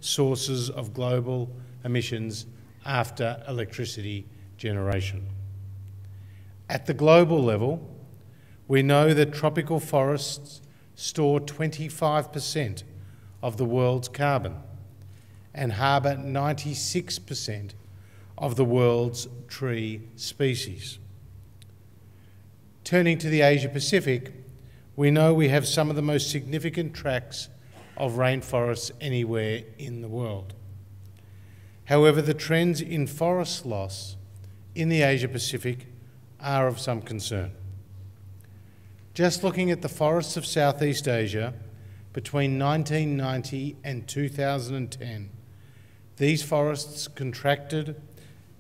sources of global emissions after electricity generation. At the global level, we know that tropical forests store 25% of the world's carbon and harbour 96% of the world's tree species. Turning to the Asia Pacific, we know we have some of the most significant tracts of rainforests anywhere in the world. However, the trends in forest loss in the Asia Pacific are of some concern. Just looking at the forests of Southeast Asia, between 1990 and 2010, these forests contracted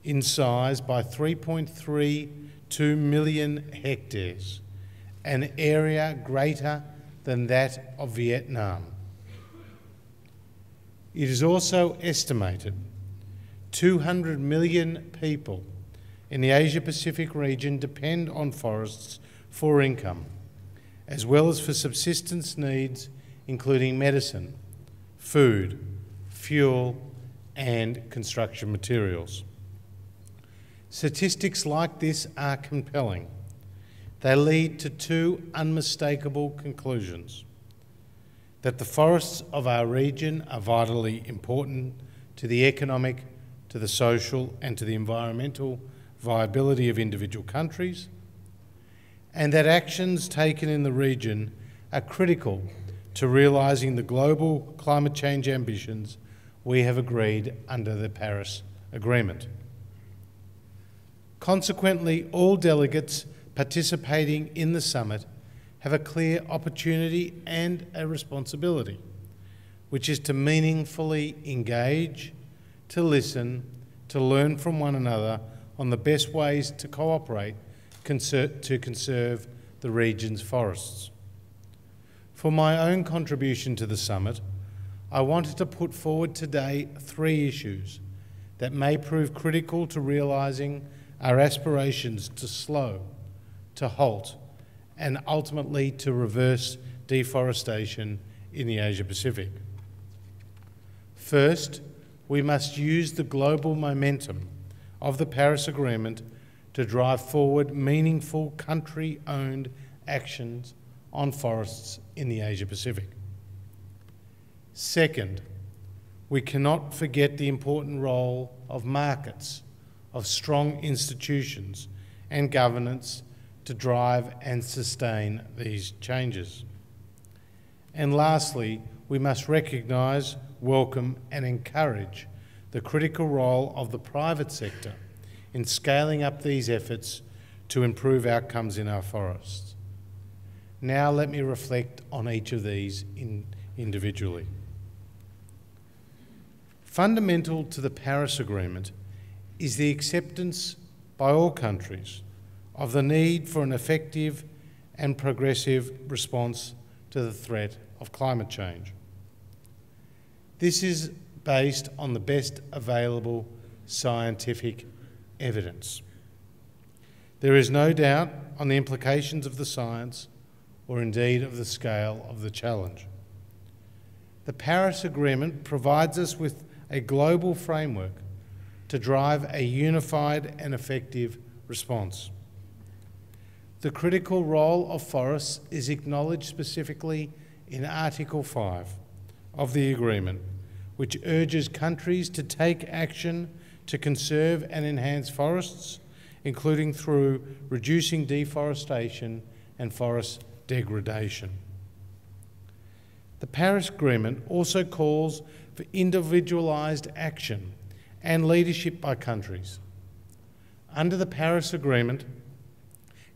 in size by 3.32 million hectares, an area greater than that of Vietnam. It is also estimated 200 million people in the Asia-Pacific region depend on forests for income, as well as for subsistence needs, including medicine, food, fuel, and construction materials. Statistics like this are compelling. They lead to two unmistakable conclusions: that the forests of our region are vitally important to the economic, to the social, and to the environmental viability of individual countries, and that actions taken in the region are critical to realising the global climate change ambitions we have agreed under the Paris Agreement. Consequently, all delegates participating in the summit have a clear opportunity and a responsibility, which is to meaningfully engage, to listen, to learn from one another on the best ways to cooperate to conserve the region's forests. For my own contribution to the summit, I wanted to put forward today 3 issues that may prove critical to realising our aspirations to slow, to halt, and ultimately to reverse deforestation in the Asia Pacific. First, we must use the global momentum of the Paris Agreement to drive forward meaningful country-owned actions on forests in the Asia Pacific. Second, we cannot forget the important role of markets, of strong institutions and governance to drive and sustain these changes. And lastly, we must recognise, welcome and encourage the critical role of the private sector in scaling up these efforts to improve outcomes in our forests. Now let me reflect on each of these individually. Fundamental to the Paris Agreement is the acceptance by all countries of the need for an effective and progressive response to the threat of climate change. This is based on the best available scientific evidence. There is no doubt on the implications of the science or indeed of the scale of the challenge. The Paris Agreement provides us with a global framework to drive a unified and effective response. The critical role of forests is acknowledged specifically in Article 5 of the Agreement, which urges countries to take action to conserve and enhance forests, including through reducing deforestation and forest degradation. The Paris Agreement also calls for individualised action and leadership by countries. Under the Paris Agreement,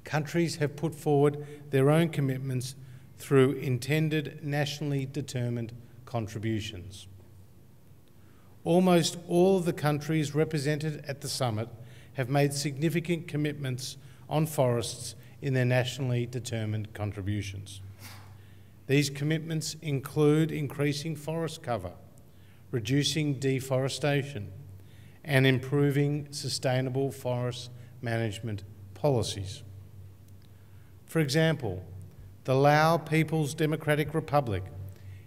countries have put forward their own commitments through intended nationally determined contributions. Almost all of the countries represented at the summit have made significant commitments on forests in their nationally determined contributions. These commitments include increasing forest cover, reducing deforestation, and improving sustainable forest management policies. For example, the Lao People's Democratic Republic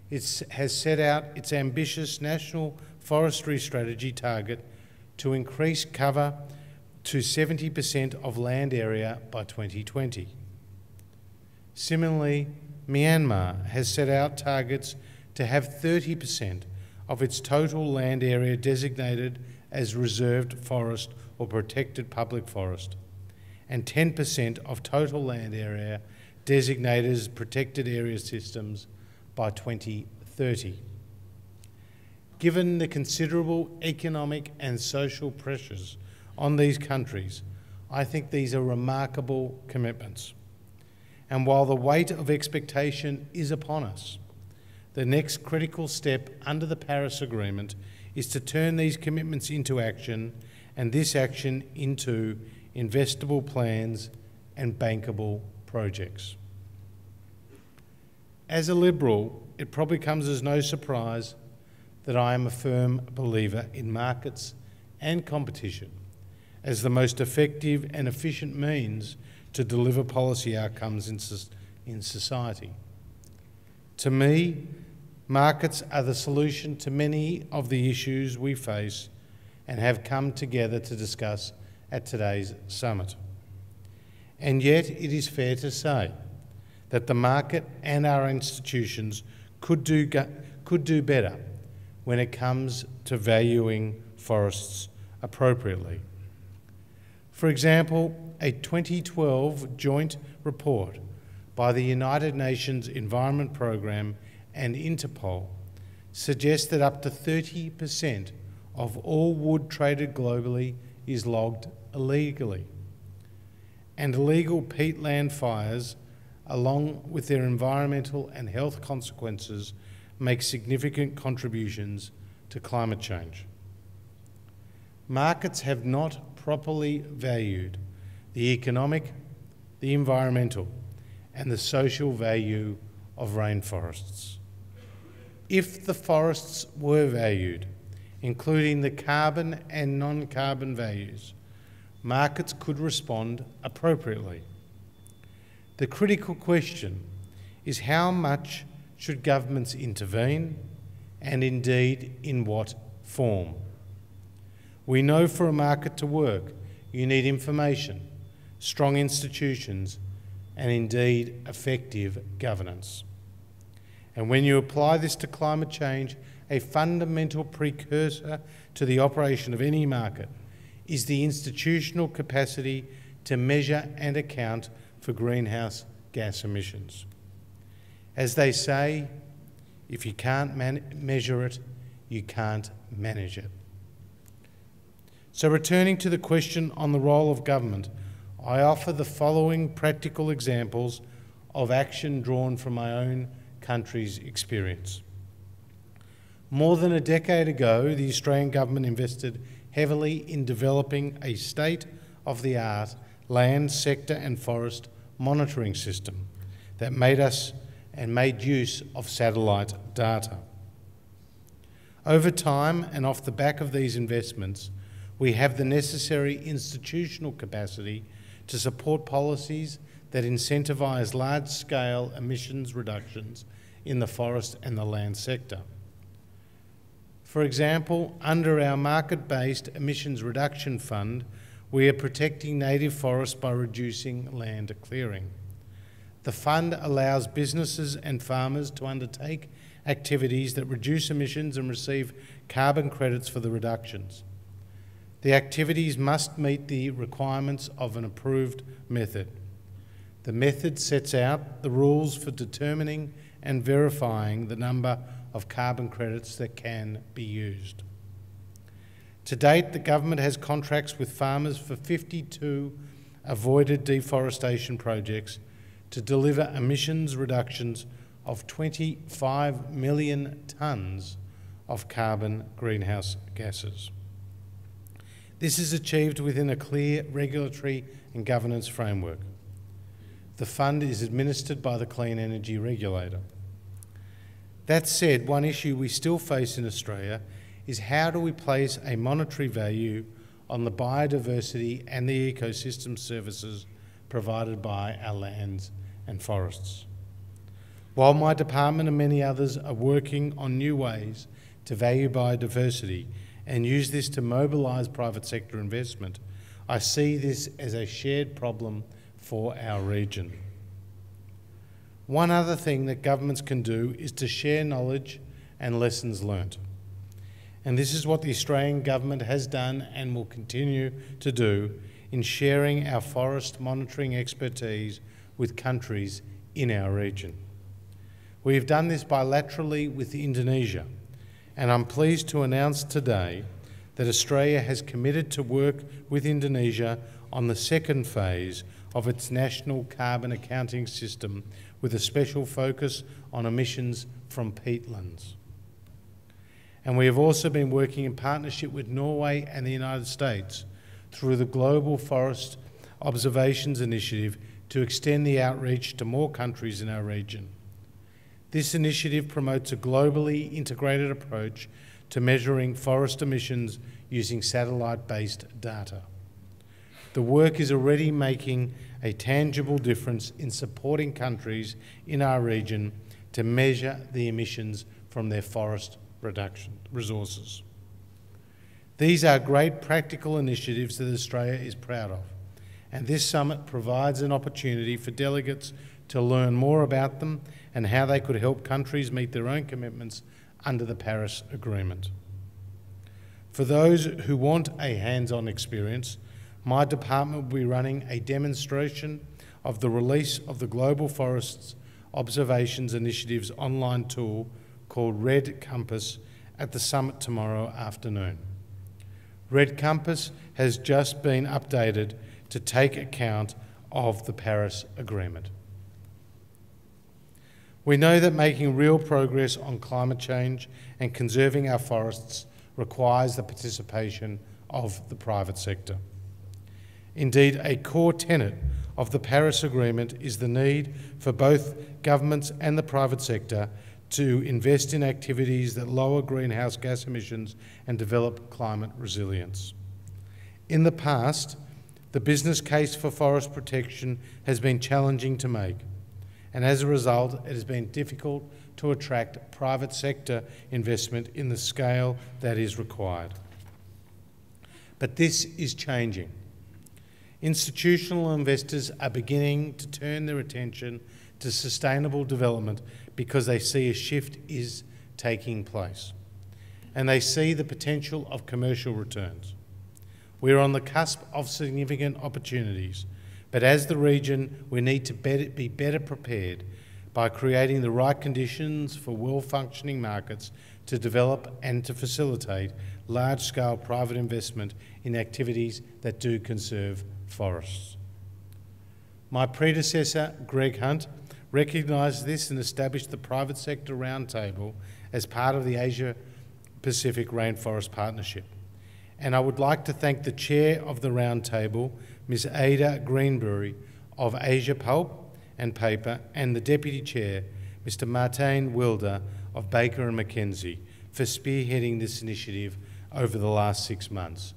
it has set out its ambitious national forestry strategy target to increase cover to 70% of land area by 2020. Similarly, Myanmar has set out targets to have 30% of its total land area designated as reserved forest or protected public forest, and 10% of total land area designated as protected area systems by 2030. Given the considerable economic and social pressures on these countries, I think these are remarkable commitments. And while the weight of expectation is upon us, the next critical step under the Paris Agreement is to turn these commitments into action, and this action into investable plans and bankable projects. As a Liberal, it probably comes as no surprise that I am a firm believer in markets and competition as the most effective and efficient means to deliver policy outcomes in society. To me, markets are the solution to many of the issues we face and have come together to discuss at today's summit. And yet it is fair to say that the market and our institutions could do better when it comes to valuing forests appropriately. For example, a 2012 joint report by the United Nations Environment Programme and Interpol suggests that up to 30% of all wood traded globally is logged illegally. And illegal peatland fires, along with their environmental and health consequences, make significant contributions to climate change. Markets have not properly valued the economic, the environmental, and the social value of rainforests. If the forests were valued, including the carbon and non-carbon values, markets could respond appropriately. The critical question is how much should governments intervene, and indeed in what form? We know for a market to work, you need information, strong institutions, and indeed effective governance. And when you apply this to climate change, a fundamental precursor to the operation of any market is the institutional capacity to measure and account for greenhouse gas emissions. As they say, if you can't measure it, you can't manage it. So returning to the question on the role of government, I offer the following practical examples of action drawn from my own country's experience. More than a decade ago, the Australian government invested heavily in developing a state-of-the-art land, sector and forest monitoring system that made use of satellite data. Over time, and off the back of these investments, we have the necessary institutional capacity to support policies that incentivise large-scale emissions reductions in the forest and the land sector. For example, under our market-based emissions reduction fund, we are protecting native forests by reducing land clearing. The fund allows businesses and farmers to undertake activities that reduce emissions and receive carbon credits for the reductions. The activities must meet the requirements of an approved method. The method sets out the rules for determining and verifying the number of carbon credits that can be used. To date, the government has contracts with farmers for 52 avoided deforestation projects to deliver emissions reductions of 25 million tonnes of carbon greenhouse gases. This is achieved within a clear regulatory and governance framework. The fund is administered by the Clean Energy Regulator. That said, one issue we still face in Australia is how do we place a monetary value on the biodiversity and the ecosystem services provided by our lands and forests. While my department and many others are working on new ways to value biodiversity and use this to mobilise private sector investment, I see this as a shared problem for our region. One other thing that governments can do is to share knowledge and lessons learnt. And this is what the Australian government has done and will continue to do in sharing our forest monitoring expertise with countries in our region. We have done this bilaterally with Indonesia, and I'm pleased to announce today that Australia has committed to work with Indonesia on the second phase of its national carbon accounting system, with a special focus on emissions from peatlands. And we have also been working in partnership with Norway and the United States through the Global Forest Observations Initiative to extend the outreach to more countries in our region. This initiative promotes a globally integrated approach to measuring forest emissions using satellite-based data. The work is already making a tangible difference in supporting countries in our region to measure the emissions from their forest resources. These are great practical initiatives that Australia is proud of, and this summit provides an opportunity for delegates to learn more about them and how they could help countries meet their own commitments under the Paris Agreement. For those who want a hands-on experience, my department will be running a demonstration of the release of the Global Forests Observations Initiative's online tool called Red Compass at the summit tomorrow afternoon. Red Compass has just been updated to take account of the Paris Agreement. We know that making real progress on climate change and conserving our forests requires the participation of the private sector. Indeed, a core tenet of the Paris Agreement is the need for both governments and the private sector to invest in activities that lower greenhouse gas emissions and develop climate resilience. In the past, the business case for forest protection has been challenging to make, and as a result, it has been difficult to attract private sector investment in the scale that is required. But this is changing. Institutional investors are beginning to turn their attention to sustainable development because they see a shift is taking place, and they see the potential of commercial returns. We are on the cusp of significant opportunities, but as the region, we need to be better prepared by creating the right conditions for well-functioning markets to develop and to facilitate large-scale private investment in activities that do conserve forests. My predecessor, Greg Hunt, recognised this and established the Private Sector Roundtable as part of the Asia-Pacific Rainforest Partnership. And I would like to thank the chair of the Roundtable, Ms. Ada Greenberry of Asia Pulp and Paper, and the deputy chair, Mr. Martin Wilder of Baker & McKenzie, for spearheading this initiative over the last 6 months.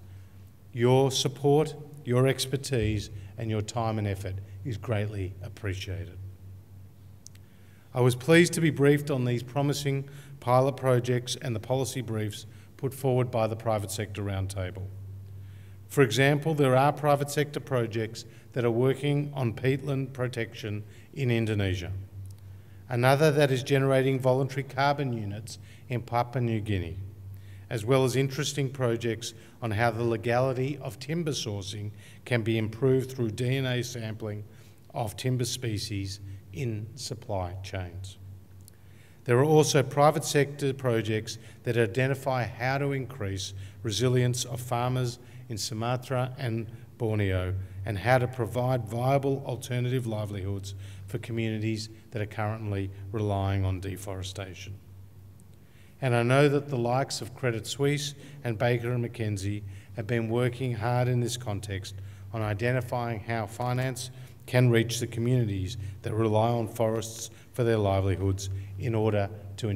Your support, your expertise, and your time and effort is greatly appreciated. I was pleased to be briefed on these promising pilot projects and the policy briefs put forward by the Private Sector Roundtable. For example, there are private sector projects that are working on peatland protection in Indonesia. Another that is generating voluntary carbon units in Papua New Guinea, as well as interesting projects on how the legality of timber sourcing can be improved through DNA sampling of timber species in supply chains. There are also private sector projects that identify how to increase resilience of farmers in Sumatra and Borneo and how to provide viable alternative livelihoods for communities that are currently relying on deforestation. And I know that the likes of Credit Suisse and Baker & McKenzie have been working hard in this context on identifying how finance can reach the communities that rely on forests for their livelihoods in order to